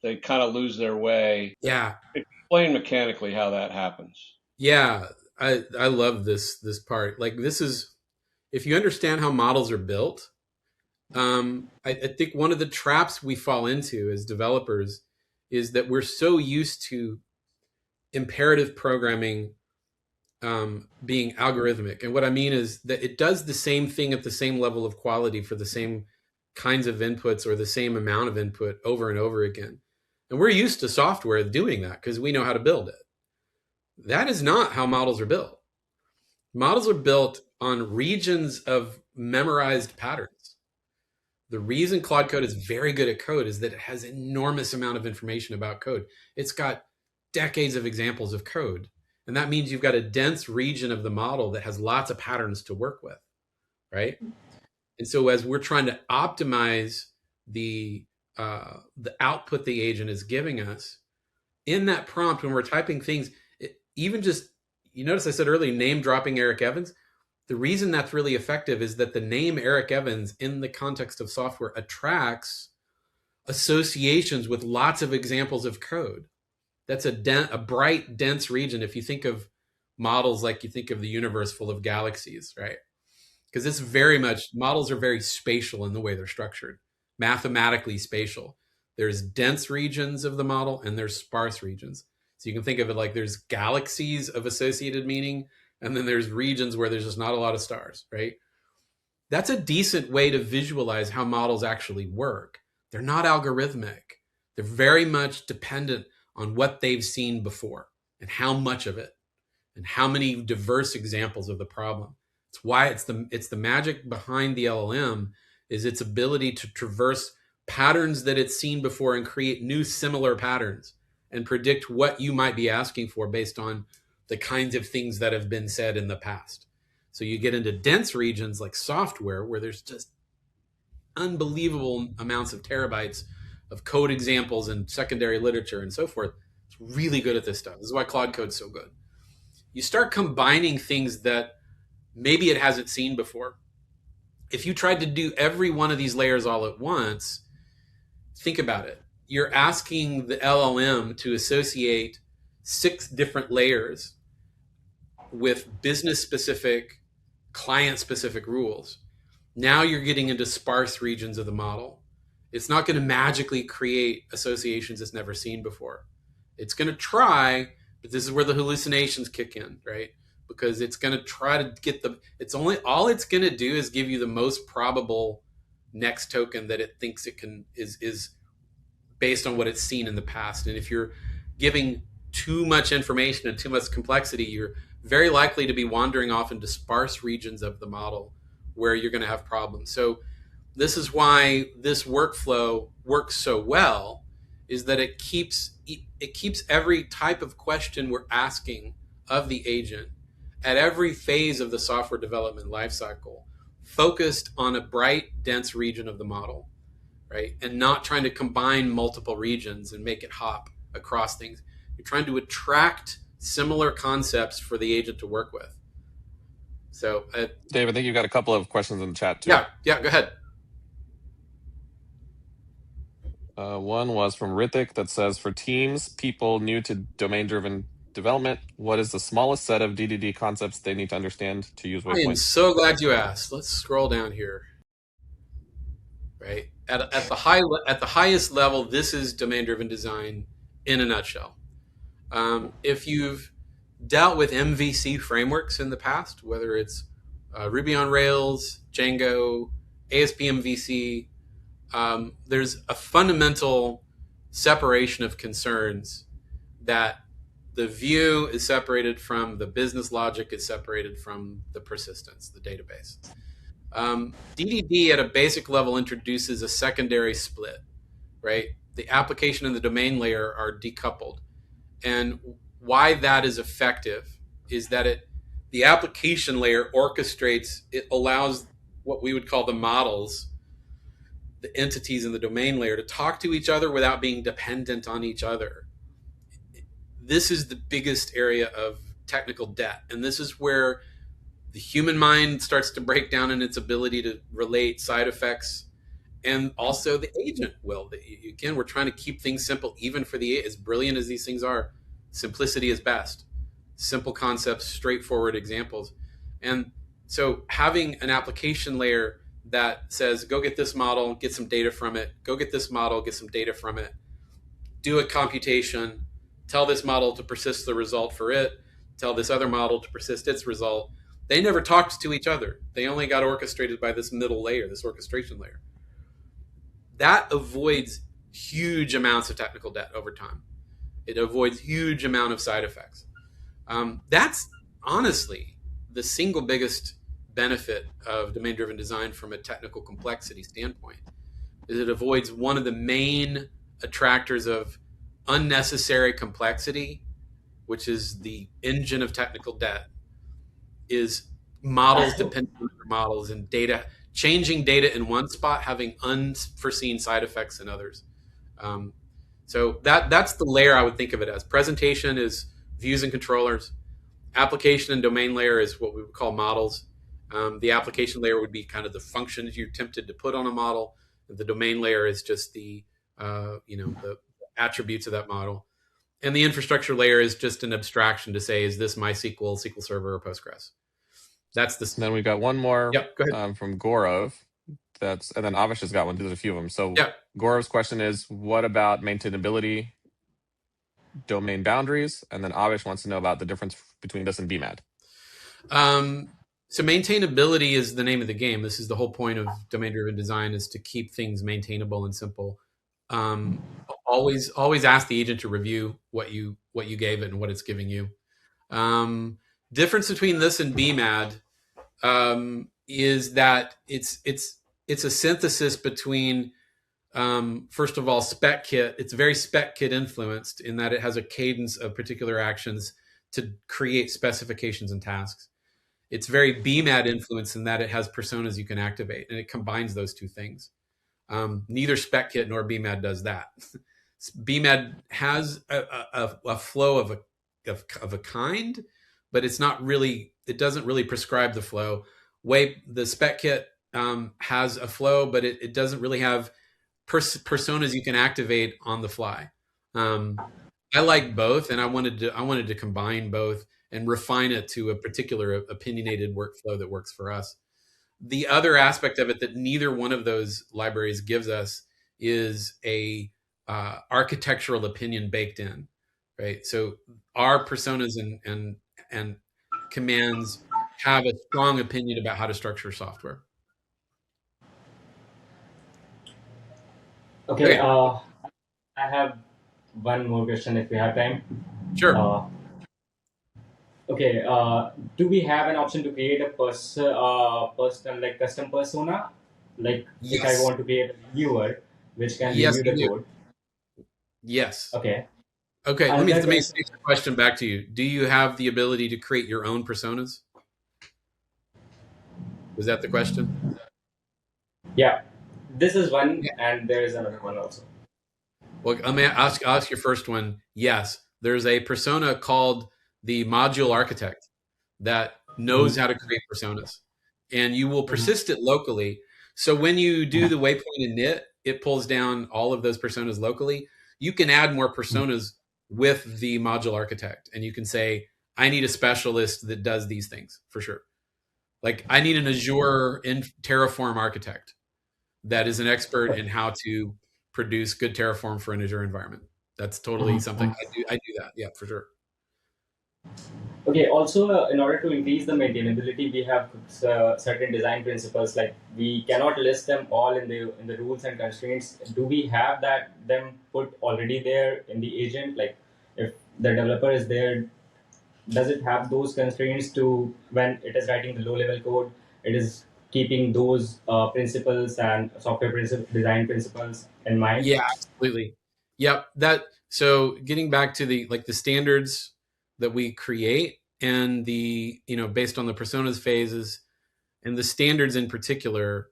they kind of lose their way. Yeah. Explain mechanically how that happens. Yeah. I love this part. Like this is if you understand how models are built, I think one of the traps we fall into as developers is that we're so used to imperative programming being algorithmic. And what I mean is that it does the same thing at the same level of quality for the same kinds of inputs or the same amount of input over and over again. And we're used to software doing that because we know how to build it. That is not how models are built. Models are built on regions of memorized patterns. The reason Claude Code is very good at code is that it has enormous amount of information about code. It's got decades of examples of code. And that means you've got a dense region of the model that has lots of patterns to work with, right? And so as we're trying to optimize the output the agent is giving us in that prompt when we're typing things, even just you notice I said earlier name dropping Eric Evans. The reason that's really effective is that the name Eric Evans in the context of software attracts associations with lots of examples of code. That's a bright, dense region. If you think of models like you think of the universe full of galaxies, right? Because it's very much models are very spatial in the way they're structured, mathematically spatial. There's dense regions of the model and there's sparse regions. So you can think of it like there's galaxies of associated meaning, and then there's regions where there's just not a lot of stars, right? That's a decent way to visualize how models actually work. They're not algorithmic. They're very much dependent on what they've seen before and how much of it and how many diverse examples of the problem. It's why it's the magic behind the LLM is its ability to traverse patterns that it's seen before and create new similar patterns and predict what you might be asking for based on the kinds of things that have been said in the past. So you get into dense regions like software where there's just unbelievable amounts of terabytes of code examples and secondary literature and so forth. It's really good at this stuff. This is why Claude Code's so good. You start combining things that maybe it hasn't seen before. If you tried to do every one of these layers all at once, think about it. You're asking the LLM to associate 6 different layers with business specific, client specific rules. Now you're getting into sparse regions of the model. It's not going to magically create associations it's never seen before. It's going to try, but this is where the hallucinations kick in, right? Because it's going to try to get it's only, all it's going to do is give you the most probable next token that it thinks it can, is based on what it's seen in the past. And if you're giving too much information and too much complexity, you're very likely to be wandering off into sparse regions of the model where you're going to have problems. So this is why this workflow works so well, is that it keeps every type of question we're asking of the agent at every phase of the software development lifecycle focused on a bright, dense region of the model, right? And not trying to combine multiple regions and make it hop across things. You're trying to attract similar concepts for the agent to work with. So, Dave, I think you've got a couple of questions in the chat too. Yeah, go ahead. One was from Rithik that says, for teams, people new to domain-driven development, what is the smallest set of DDD concepts they need to understand to use I am Waypoint? so glad you asked. Let's scroll down here. Right at the highest level, this is domain-driven design in a nutshell. If you've dealt with MVC frameworks in the past, whether it's Ruby on Rails, Django, ASP MVC, there's a fundamental separation of concerns that the view is separated from the business logic, is separated from the persistence, the database. DDD at a basic level introduces a secondary split, right? The application and the domain layer are decoupled. And why that is effective is that the application layer orchestrates, it allows what we would call the models, the entities in the domain layer, to talk to each other without being dependent on each other. this is the biggest area of technical debt, and this is where the human mind starts to break down in its ability to relate side effects, and also the agent will. Again, we're trying to keep things simple, even for the, as brilliant as these things are, simplicity is best. Simple concepts, straightforward examples. And so having an application layer that says, go get this model, get some data from it, go get this model, get some data from it, do a computation, tell this model to persist the result for it, tell this other model to persist its result. They never talked to each other. They only got orchestrated by this middle layer, this orchestration layer. That avoids huge amounts of technical debt over time. It avoids huge amount of side effects. That's honestly the single biggest benefit of domain-driven design from a technical complexity standpoint, is it avoids one of the main attractors of unnecessary complexity, which is the engine of technical debt, is models dependent on other models, and data, changing data in one spot having unforeseen side effects in others. So that's the layer I would think of it as. Presentation is views and controllers. Application and domain layer is what we would call models. The application layer would be kind of the functions you attempted to put on a model. The domain layer is just the the attributes of that model, and the infrastructure layer is just an abstraction to say, is this MySQL, SQL Server, or Postgres? That's the. And then we got one more Yep, go ahead. from Gorov. And then Avish has got one. There's a few of them. So Yep. Gorov's question is, what about maintainability, domain boundaries? And then Avish wants to know about the difference between this and BMAD. So maintainability is the name of the game. This is the whole point of domain-driven design, is to keep things maintainable and simple. Always ask the agent to review what you gave it and what it's giving you. Difference between this and BMAD is that it's a synthesis between, first of all, spec kit. It's very spec kit influenced in that it has a cadence of particular actions to create specifications and tasks. It's very BMAD influenced in that it has personas you can activate, and it combines those two things. Neither spec kit nor BMAD does that. BMAD has a flow of a kind, but it's not really. It doesn't really prescribe the flow. The spec kit has a flow, but it doesn't really have personas you can activate on the fly. I like both, and I wanted to combine both and refine it to a particular opinionated workflow that works for us. The other aspect of it that neither one of those libraries gives us is a architectural opinion baked in, right? So our personas and commands have a strong opinion about how to structure software. Okay. I have one more question if we have time. Sure. Okay. Do we have an option to create a personal, like custom persona? Like if I Yes. want to create a viewer which can Yes, review the we do. code. Yes. Okay. Okay. Let me Another take question. the question back to you. Do you have the ability to create your own personas? Was that the question? Yeah. This is one, Yeah. and there is another one also. Well, let me ask your first one. Yes, there's a persona called the module architect that knows how to create personas, and you will persist it locally. So when you do the waypoint init, it pulls down all of those personas locally. You can add more personas with the module architect, and you can say, I need a specialist that does these things for sure. Like I need an Azure in Terraform architect that is an expert in how to produce good Terraform for an Azure environment. That's totally something I do that. Yeah, for sure. Okay. Also, in order to increase the maintainability, we have certain design principles. Like we cannot list them all in the rules and constraints. Do we have them put already there in the agent? Like if the developer is there, does it have those constraints to when it is writing the low level code? It is keeping those principles and design principles in mind. Yeah, absolutely. Yep. So getting back to the standards that we create and based on the personas phases and the standards in particular,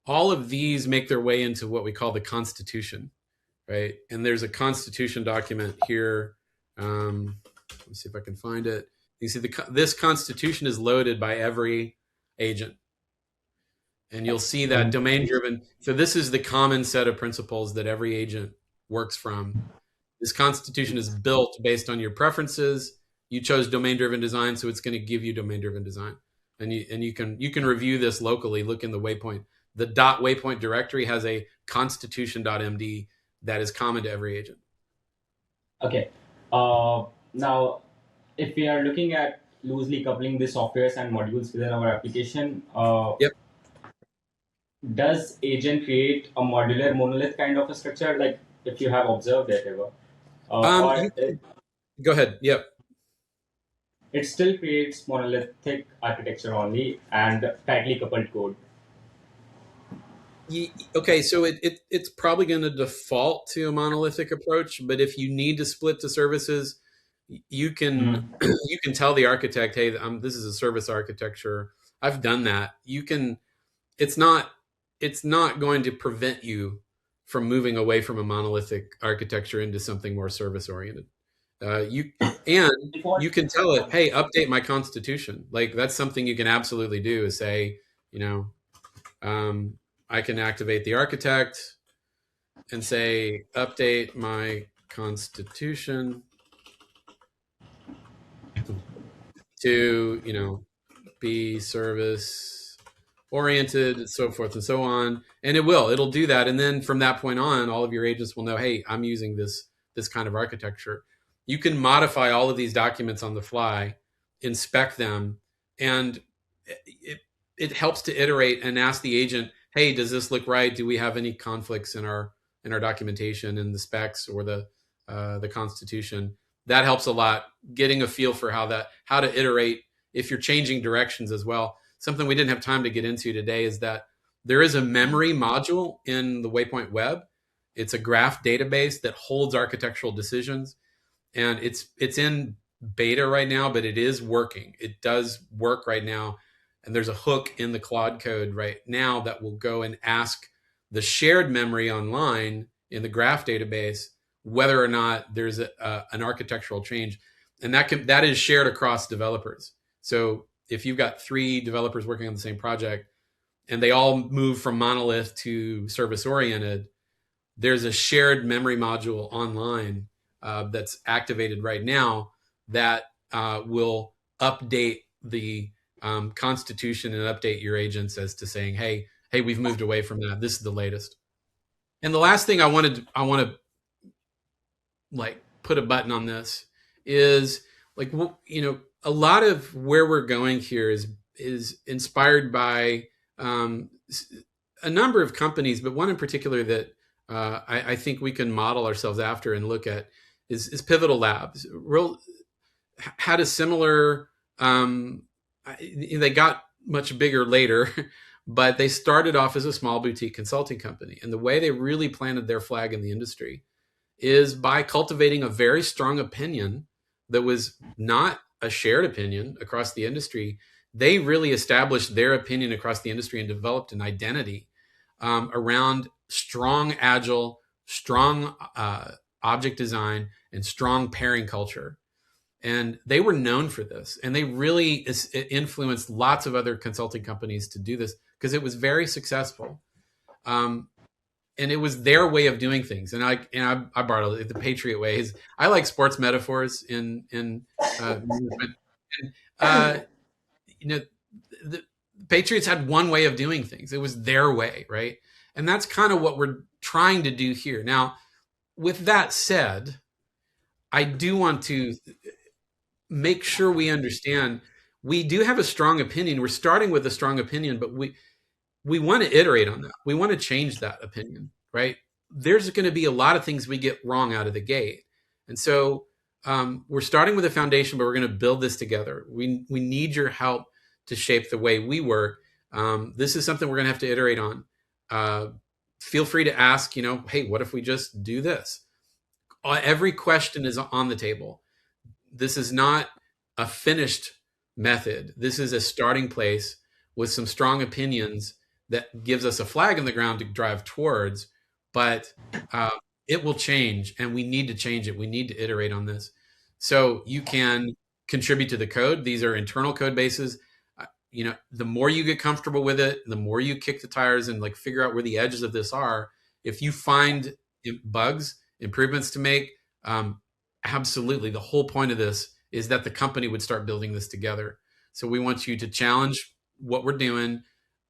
all of these make their way into what we call the constitution, right? And there's a constitution document here Let's see if I can find it. You see, this constitution is loaded by every agent, and you'll see that domain driven. So this is the common set of principles that every agent works from. This constitution is built based on your preferences. You chose domain driven design, so it's going to give you domain driven design, and you can review this locally. Look in the Waypoint. The .waypoint directory has a constitution.md that is common to every agent. Okay. Now, if we are looking at loosely coupling the softwares and modules within our application, Yep. does agent create a modular monolith kind of a structure, like if you have observed it ever? Go ahead. Yep. It still creates monolithic architecture only and tightly coupled code. Okay, so it's probably going to default to a monolithic approach, but if you need to split to services, you can you can tell the architect, hey, this is a service architecture. I've done that. You can. It's not going to prevent you from moving away from a monolithic architecture into something more service oriented. You can tell it, hey, update my constitution. Like that's something you can absolutely do. Is say, I can activate the architect and say, update my constitution to, be service oriented, so forth and so on. And it'll do that. And then from that point on, all of your agents will know, hey, I'm using this kind of architecture. You can modify all of these documents on the fly, inspect them, and it helps to iterate and ask the agent, hey, does this look right? Do we have any conflicts in our documentation and the specs or the constitution? That helps a lot, getting a feel for how to iterate if you're changing directions as well. Something we didn't have time to get into today is that there is a memory module in the Waypoint web. It's a graph database that holds architectural decisions, and it's in beta right now, but it is working. It does work right now. And there's a hook in the Claude code right now that will go and ask the shared memory online in the graph database whether or not there's an architectural change. And that is shared across developers. So if you've got 3 developers working on the same project and they all move from monolith to service oriented, there's a shared memory module online that's activated right now that will update the constitution and update your agents as to saying, hey, we've moved away from that. This is the latest. And the last thing I want to like put a button on this is like, a lot of where we're going here is inspired by a number of companies, but one in particular that I think we can model ourselves after and look at is Pivotal Labs. Had a similar they got much bigger later, but they started off as a small boutique consulting company. And the way they really planted their flag in the industry is by cultivating a very strong opinion that was not a shared opinion across the industry. They really established their opinion across the industry and developed an identity around strong, agile, strong object design, and strong pairing culture. And they were known for this. And they really influenced lots of other consulting companies to do this because it was very successful. And it was their way of doing things. And I borrowed the Patriot ways. I like sports metaphors in movement. The Patriots had one way of doing things. It was their way, right? And that's kind of what we're trying to do here. Now, with that said, I do want to make sure we understand we do have a strong opinion. We're starting with a strong opinion, but we want to iterate on that. We want to change that opinion, right? There's going to be a lot of things we get wrong out of the gate. And so we're starting with a foundation, but we're going to build this together. We need your help to shape the way we work. This is something we're going to have to iterate on. Feel free to ask, hey, what if we just do this? Every question is on the table. This is not a finished method. This is a starting place with some strong opinions that gives us a flag in the ground to drive towards, but it will change, and we need to change it. We need to iterate on this. So you can contribute to the code. These are internal code bases. The more you get comfortable with it, the more you kick the tires and like figure out where the edges of this are. If you find bugs, improvements to make, absolutely. The whole point of this is that the company would start building this together. So we want you to challenge what we're doing.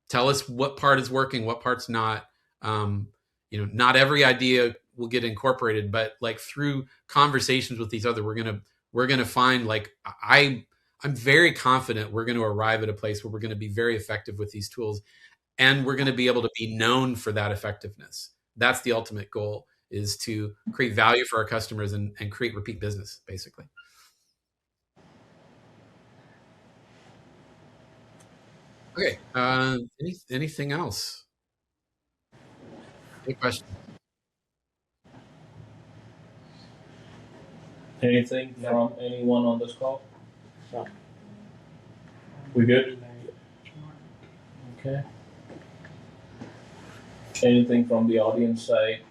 Tell us what part is working, what part's not. Not every idea will get incorporated, but like through conversations with each other, we're gonna find like I'm very confident we're going to arrive at a place where we're going to be very effective with these tools, and we're going to be able to be known for that effectiveness. That's the ultimate goal, is to create value for our customers and create repeat business, basically. Okay. Anything else? Any questions? Anything from anyone on this call? No. We good? Okay. Anything from the audience side?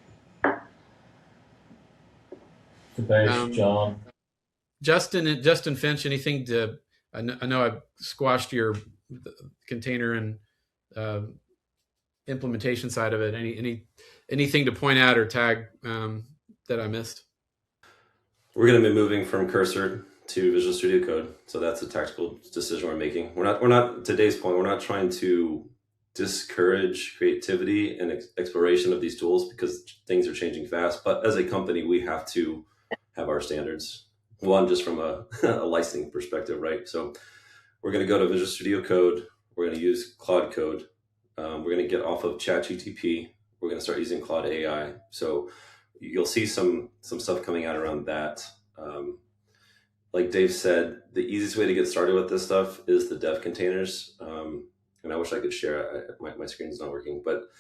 Dipesh, John. Justin Finch, anything to? I know I squashed your container and implementation side of it. Anything to point out or tag that I missed? We're going to be moving from Cursor to Visual Studio Code, so that's a tactical decision we're making. We're not today's point. We're not trying to discourage creativity and exploration of these tools because things are changing fast. But as a company, we have to have our standards. One, just from a licensing perspective, right? So we're going to go to Visual Studio Code. We're going to use Claude Code. We're going to get off of ChatGPT. We're going to start using Claude AI. So you'll see some stuff coming out around that. Like Dave said, the easiest way to get started with this stuff is the dev containers. And I wish I could share. My screen's not working, but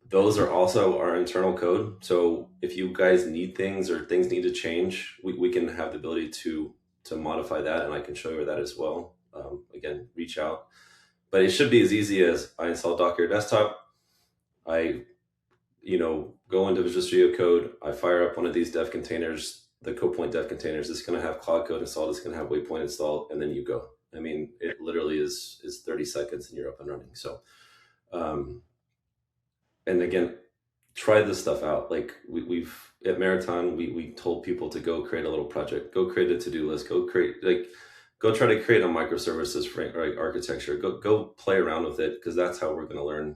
those are also our internal code. So if you guys need things or things need to change, we can have the ability to modify that, and I can show you that as well. Again, reach out. But it should be as easy as I install Docker Desktop. I go into Visual Studio Code. I fire up one of these dev containers, the CodePoint dev containers. It's going to have Cloud Code installed. It's going to have Waypoint installed, and then you go. I mean, it literally is 30 seconds and you're up and running. So, and again, try this stuff out. Like we've at Marathon, we told people to go create a little project, go create a to-do list, go try to create a microservices architecture. Go play around with it, because that's how we're going to learn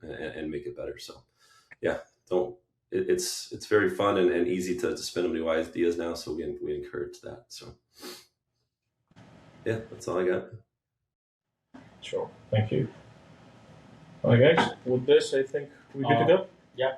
and make it better. So, yeah, it's very fun and easy to spin up new ideas now. So we encourage that. So, yeah, that's all I got. Sure. Thank you. All right, guys. With this, I think we're good to go. Yeah.